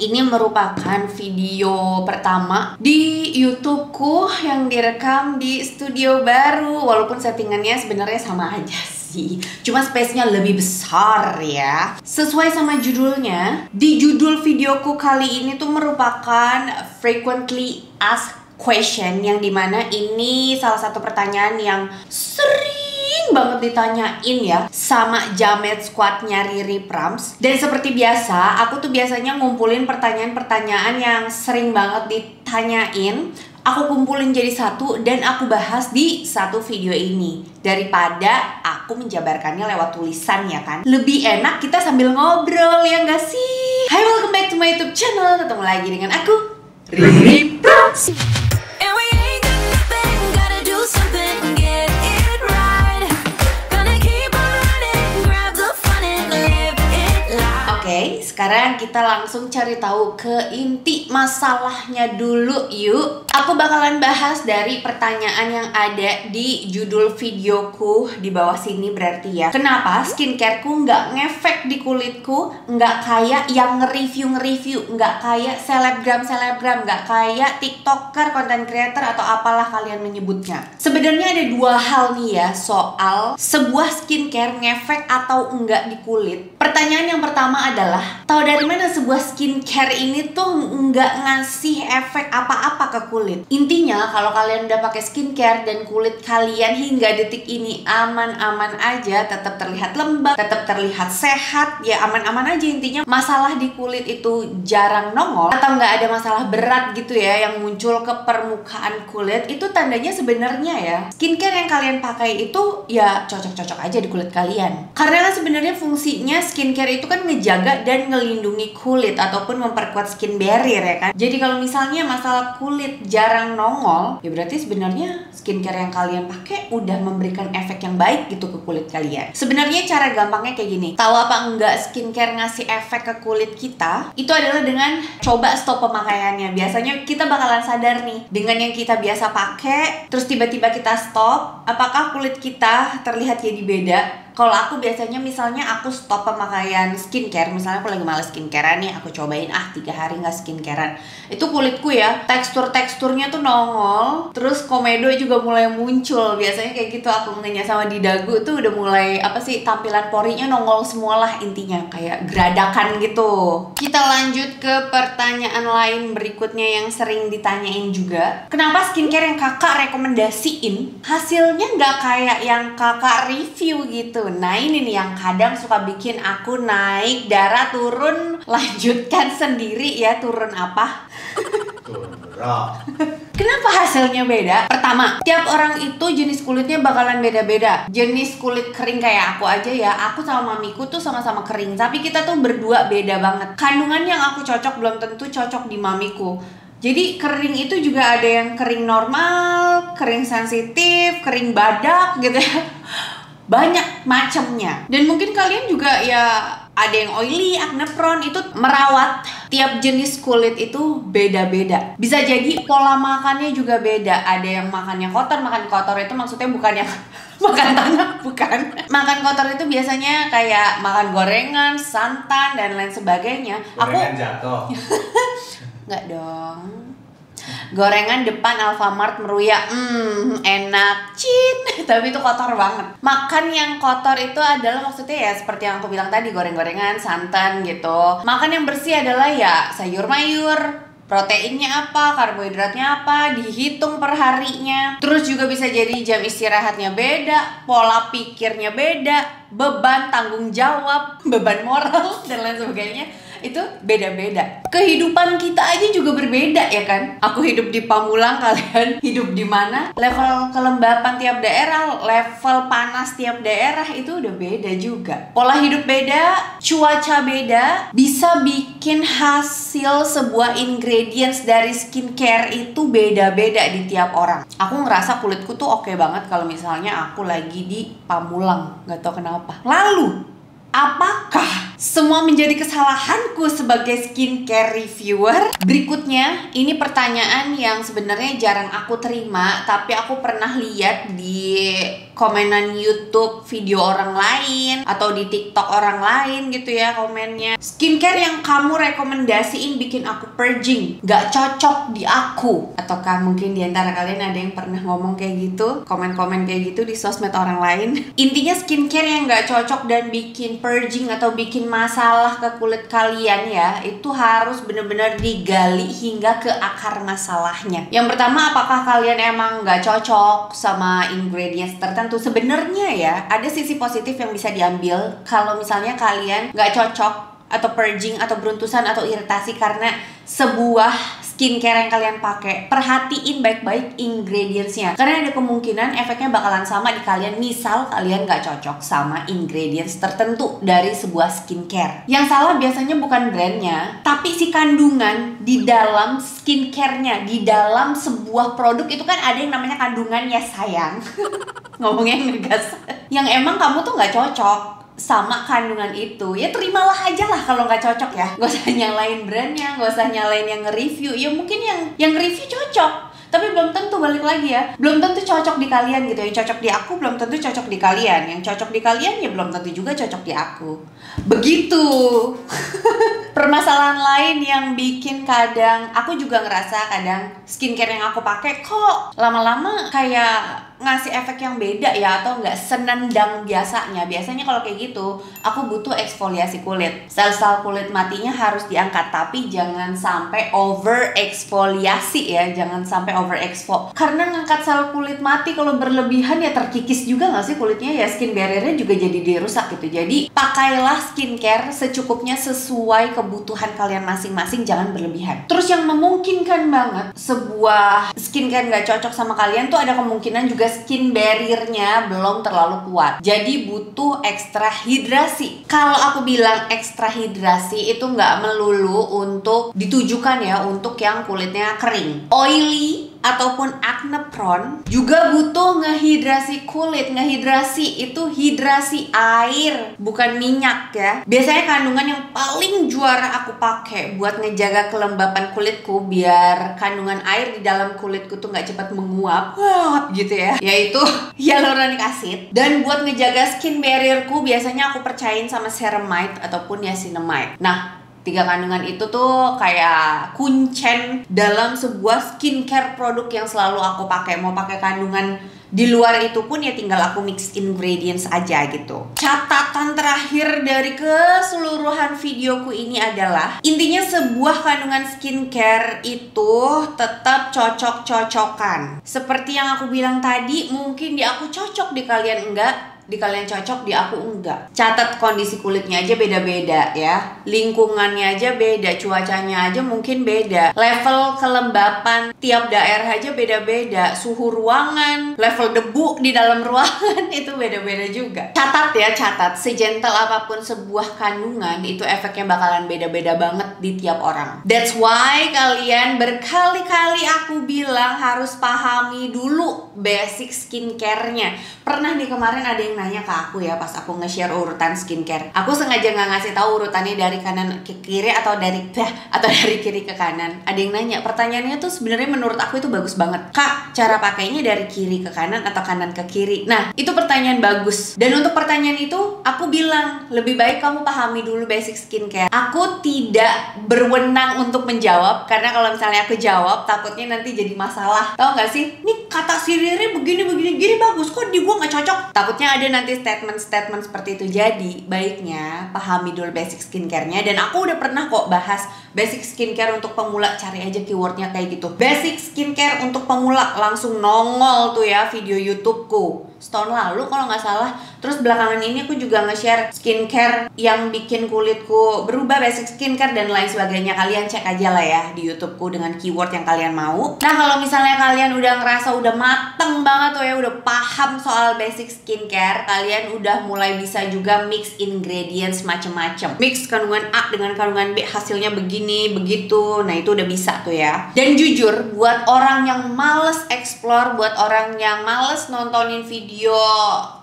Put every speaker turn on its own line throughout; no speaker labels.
Ini merupakan video pertama di YouTubeku yang direkam di studio baru. Walaupun settingannya sebenarnya sama aja sih, cuma space-nya lebih besar ya. Sesuai sama judulnya, di judul videoku kali ini tuh merupakan frequently asked question, yang dimana ini salah satu pertanyaan yang sering banget ditanyain ya sama Jamet Squadnya Riri Prams. Dan seperti biasa, aku tuh biasanya ngumpulin pertanyaan-pertanyaan yang sering banget ditanyain, aku kumpulin jadi satu dan aku bahas di satu video ini, daripada aku menjabarkannya lewat tulisan ya kan. Lebih enak kita sambil ngobrol, ya nggak sih? Hai, welcome back to my YouTube channel. Ketemu lagi dengan aku, Riri Prams. Oke, sekarang kita langsung cari tahu ke inti masalahnya dulu yuk. Aku bakalan bahas dari pertanyaan yang ada di judul videoku di bawah sini berarti ya. Kenapa skincareku nggak ngefek di kulitku, nggak kayak yang nge-review, nggak kayak selebgram, nggak kayak tiktoker, content creator atau apalah kalian menyebutnya. Sebenarnya ada dua hal nih ya soal sebuah skincare ngefek atau enggak di kulit. Pertanyaan yang pertama adalah, tahu dari mana sebuah skincare ini tuh nggak ngasih efek apa-apa ke kulit? Intinya kalau kalian udah pakai skincare dan kulit kalian hingga detik ini aman-aman aja, tetap terlihat lembab, tetap terlihat sehat, ya aman-aman aja. Intinya masalah di kulit itu jarang nongol atau nggak ada masalah berat gitu ya yang muncul ke permukaan kulit, itu tandanya sebenarnya ya skincare yang kalian pakai itu ya cocok-cocok aja di kulit kalian. Karena kan sebenarnya fungsinya skincare itu kan ngejaga dan ngelindungi kulit ataupun memperkuat skin barrier ya kan. Jadi kalau misalnya masalah kulit jarang nongol, ya berarti sebenarnya skincare yang kalian pakai udah memberikan efek yang baik gitu ke kulit kalian. Sebenarnya cara gampangnya kayak gini. Tahu apa enggak skincare ngasih efek ke kulit kita? Itu adalah dengan coba stop pemakaiannya. Biasanya kita bakalan sadar nih dengan yang kita biasa pakai, terus tiba-tiba kita stop, apakah kulit kita terlihat jadi beda? Kalau aku biasanya misalnya aku stop pemakaian skincare, misalnya aku lagi males skincarean nih, aku cobain 3 hari nggak skincarean, itu kulitku ya teksturnya tuh nongol, terus komedo juga mulai muncul. Biasanya kayak gitu, aku ngenyas sama di dagu tuh udah mulai apa sih, tampilan porinya nongol semualah, intinya kayak geradakan gitu. Kita lanjut ke pertanyaan lain berikutnya yang sering ditanyain juga. Kenapa skincare yang kakak rekomendasiin hasilnya nggak kayak yang kakak review gitu? Nah ini nih yang kadang suka bikin aku naik darah turun. Lanjutkan sendiri ya, turun apa?
Turun berat.
Kenapa hasilnya beda? Pertama, tiap orang itu jenis kulitnya bakalan beda-beda. Jenis kulit kering kayak aku aja ya, aku sama mamiku tuh sama-sama kering, tapi kita tuh berdua beda banget. Kandungan yang aku cocok belum tentu cocok di mamiku. Jadi kering itu juga ada yang kering normal, kering sensitif, kering badak gitu ya. Banyak macamnya. Dan mungkin kalian juga ya ada yang oily, acne prone, itu merawat tiap jenis kulit itu beda-beda. Bisa jadi pola makannya juga beda. Ada yang makan kotor itu maksudnya bukan yang makan tanah, bukan. Makan kotor itu biasanya kayak makan gorengan, santan, dan lain sebagainya.
Gorengan jatuh.
Nggak dong. Gorengan depan Alfamart Meruya, enak, tapi itu kotor banget. Makan yang kotor itu adalah maksudnya ya seperti yang aku bilang tadi, goreng-gorengan, santan gitu. Makan yang bersih adalah ya sayur mayur, proteinnya apa, karbohidratnya apa, dihitung per harinya. Terus juga bisa jadi jam istirahatnya beda, pola pikirnya beda, beban tanggung jawab, beban moral, dan lain sebagainya. Itu beda-beda. Kehidupan kita aja juga berbeda ya kan. Aku hidup di Pamulang, kalian hidup di mana? Level kelembapan tiap daerah, level panas tiap daerah itu udah beda juga. Pola hidup beda, cuaca beda, bisa bikin hasil sebuah ingredients dari skincare itu beda-beda di tiap orang. Aku ngerasa kulitku tuh oke banget kalau misalnya aku lagi di Pamulang, nggak tahu kenapa. Lalu apakah semua menjadi kesalahanku sebagai skincare reviewer? Berikutnya, ini pertanyaan yang sebenarnya jarang aku terima, tapi aku pernah lihat di komenan YouTube video orang lain atau di TikTok orang lain gitu ya komennya. Skincare yang kamu rekomendasiin bikin aku purging, gak cocok di aku. Ataukah mungkin di antara kalian ada yang pernah ngomong kayak gitu, komen-komen kayak gitu di sosmed orang lain? Intinya skincare yang gak cocok dan bikin purging atau bikin masalah ke kulit kalian ya, itu harus bener-bener digali hingga ke akar masalahnya. Yang pertama, apakah kalian emang gak cocok sama ingredients tertentu? Sebenarnya ya, ada sisi positif yang bisa diambil kalau misalnya kalian gak cocok atau purging atau beruntusan atau iritasi karena sebuah skincare yang kalian pakai. Perhatiin baik-baik ingredientsnya, karena ada kemungkinan efeknya bakalan sama di kalian. Misal kalian gak cocok sama ingredients tertentu dari sebuah skincare. Yang salah biasanya bukan brandnya, tapi si kandungan di dalam skincare-nya, di dalam sebuah produk itu kan ada yang namanya kandungan ya sayang. Ngomongnya ngegas. Yang emang kamu tuh gak cocok sama kandungan itu, ya terimalah aja lah kalau nggak cocok ya. Gak usah nyalain brandnya, gak usah nyalain yang nge-review. Ya mungkin yang review cocok, tapi belum tentu, balik lagi ya, belum tentu cocok di kalian gitu. Yang cocok di aku belum tentu cocok di kalian. Yang cocok di kalian ya belum tentu juga cocok di aku. Begitu. Permasalahan lain yang bikin kadang aku juga ngerasa kadang skincare yang aku pakai kok lama-lama kayak ngasih efek yang beda ya, atau nggak senendang biasanya. Biasanya kalau kayak gitu aku butuh eksfoliasi kulit. Sel-sel kulit matinya harus diangkat, tapi jangan sampai over eksfoliasi ya, jangan sampai over exfol. Karena ngangkat sel kulit mati kalau berlebihan ya terkikis juga nggak sih kulitnya ya, skin barrier-nya juga jadi dirusak gitu. Jadi pakailah skincare secukupnya sesuai kebutuhan kalian masing-masing, jangan berlebihan. Terus yang memungkinkan banget sebuah skincare nggak cocok sama kalian tuh ada kemungkinan juga skin barrier-nya belum terlalu kuat. Jadi butuh ekstra hidrasi. Kalau aku bilang ekstra hidrasi itu nggak melulu untuk ditujukan ya untuk yang kulitnya kering, oily ataupun acne prone, juga butuh ngehidrasi kulit. Ngehidrasi itu hidrasi air, bukan minyak ya. Biasanya kandungan yang paling juara aku pakai buat ngejaga kelembapan kulitku biar kandungan air di dalam kulitku tuh nggak cepat menguap gitu ya, yaitu hyaluronic acid. Dan buat ngejaga skin barrierku biasanya aku percayain sama ceramide ataupun niacinamide. Nah, 3 kandungan itu tuh kayak kuncen dalam sebuah skincare produk yang selalu aku pakai. Mau pakai kandungan di luar itu pun ya tinggal aku mix ingredients aja gitu. Catatan terakhir dari keseluruhan videoku ini adalah intinya sebuah kandungan skincare itu tetap cocok-cocokan. Seperti yang aku bilang tadi, mungkin di aku cocok, di kalian enggak, di kalian cocok, di aku enggak. Catat kondisi kulitnya aja beda-beda ya, lingkungannya aja beda, cuacanya aja mungkin beda, level kelembapan tiap daerah aja beda-beda, suhu ruangan, level debu di dalam ruangan itu beda-beda juga. Catat ya, catat. Segentle apapun sebuah kandungan itu efeknya bakalan beda-beda banget di tiap orang. That's why kalian berkali-kali aku bilang harus pahami dulu basic skincare-nya. Pernah nih kemarin ada yang nanya ke aku ya pas aku nge-share urutan skincare. Aku sengaja nggak ngasih tahu urutannya dari kanan ke kiri atau dari kiri ke kanan. Ada yang nanya, pertanyaannya tuh sebenarnya menurut aku itu bagus banget. Kak, cara pakainya dari kiri ke kanan atau kanan ke kiri? Nah, itu pertanyaan bagus. Dan untuk pertanyaan itu aku bilang lebih baik kamu pahami dulu basic skincare. Aku tidak berwenang untuk menjawab, karena kalau misalnya aku jawab takutnya nanti jadi masalah. Tahu nggak sih? Nih kata si Riri begini bagus, kok di gua nggak cocok? Takutnya ada nanti statement-statement seperti itu. Jadi baiknya pahami dulu basic skincare-nya. Dan aku udah pernah kok bahas basic skincare untuk pemula, cari aja keywordnya kayak gitu, basic skincare untuk pemula, langsung nongol tuh ya video YouTubeku setahun lalu kalau nggak salah. Terus belakangan ini aku juga nge-share skincare yang bikin kulitku berubah, basic skincare dan lain sebagainya. Kalian cek aja lah ya di YouTubeku dengan keyword yang kalian mau. Nah, kalau misalnya kalian udah ngerasa udah mateng banget tuh ya, udah paham soal basic skincare, kalian udah mulai bisa juga mix ingredients macem-macem. Mix kandungan A dengan kandungan B, hasilnya begini, begitu. Nah, itu udah bisa tuh ya. Dan jujur, buat orang yang males explore, buat orang yang males nontonin video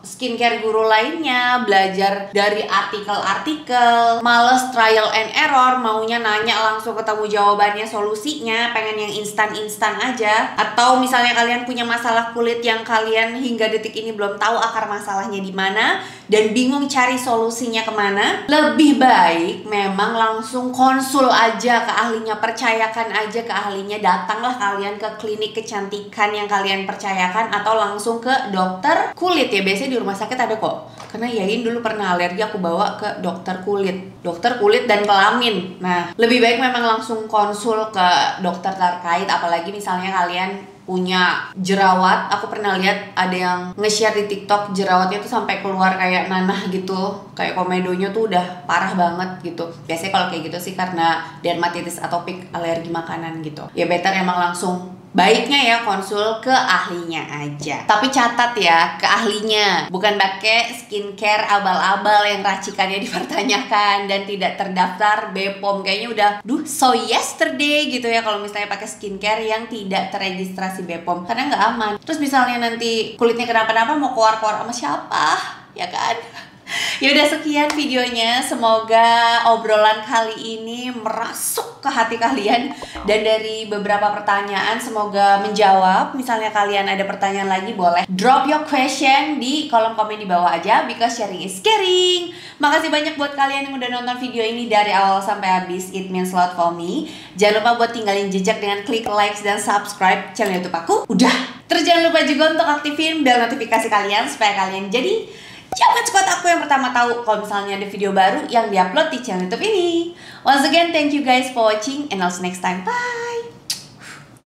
skincare guru lainnya, belajar dari artikel-artikel, males trial and error, maunya nanya langsung ketemu jawabannya, solusinya, pengen yang instan-instan aja. Atau misalnya kalian punya masalah kulit yang kalian hingga detik ini belum tahu akar masalahnya di mana dan bingung cari solusinya kemana, lebih baik memang langsung konsul aja ke ahlinya, percayakan aja ke ahlinya. Datanglah kalian ke klinik kecantikan yang kalian percayakan atau langsung ke dokter kulit ya. Biasanya di rumah sakit ada kok, karena Yain dulu pernah alergi, aku bawa ke dokter kulit dan kelamin. Nah, lebih baik memang langsung konsul ke dokter terkait, apalagi misalnya kalian punya jerawat. Aku pernah lihat ada yang nge-share di TikTok jerawatnya tuh sampai keluar kayak nanah gitu, kayak komedonya tuh udah parah banget gitu. Biasanya kalau kayak gitu sih karena dermatitis atopik, alergi makanan gitu. Ya better emang langsung baiknya ya konsul ke ahlinya aja. Tapi catat ya, ke ahlinya, bukan pakai skincare abal-abal yang racikannya dipertanyakan dan tidak terdaftar BPOM. Kayaknya udah so yesterday gitu ya kalau misalnya pakai skincare yang tidak terregistrasi BPOM, karena nggak aman. Terus misalnya nanti kulitnya kenapa-napa mau keluar-keluar sama siapa, ya kan? Ya udah, sekian videonya. Semoga obrolan kali ini merasuk ke hati kalian dan dari beberapa pertanyaan semoga menjawab. Misalnya kalian ada pertanyaan lagi, boleh drop your question di kolom komen di bawah aja, because sharing is caring. Makasih banyak buat kalian yang udah nonton video ini dari awal sampai habis. It means a lot for me. Jangan lupa buat tinggalin jejak dengan klik likes dan subscribe channel YouTube aku. Udah. Terus jangan lupa juga untuk aktifin bel notifikasi kalian supaya kalian jadi jangan squad aku yang pertama tahu kalau misalnya ada video baru yang diupload di channel YouTube ini. Once again, thank you guys for watching and I'll see you next time. Bye!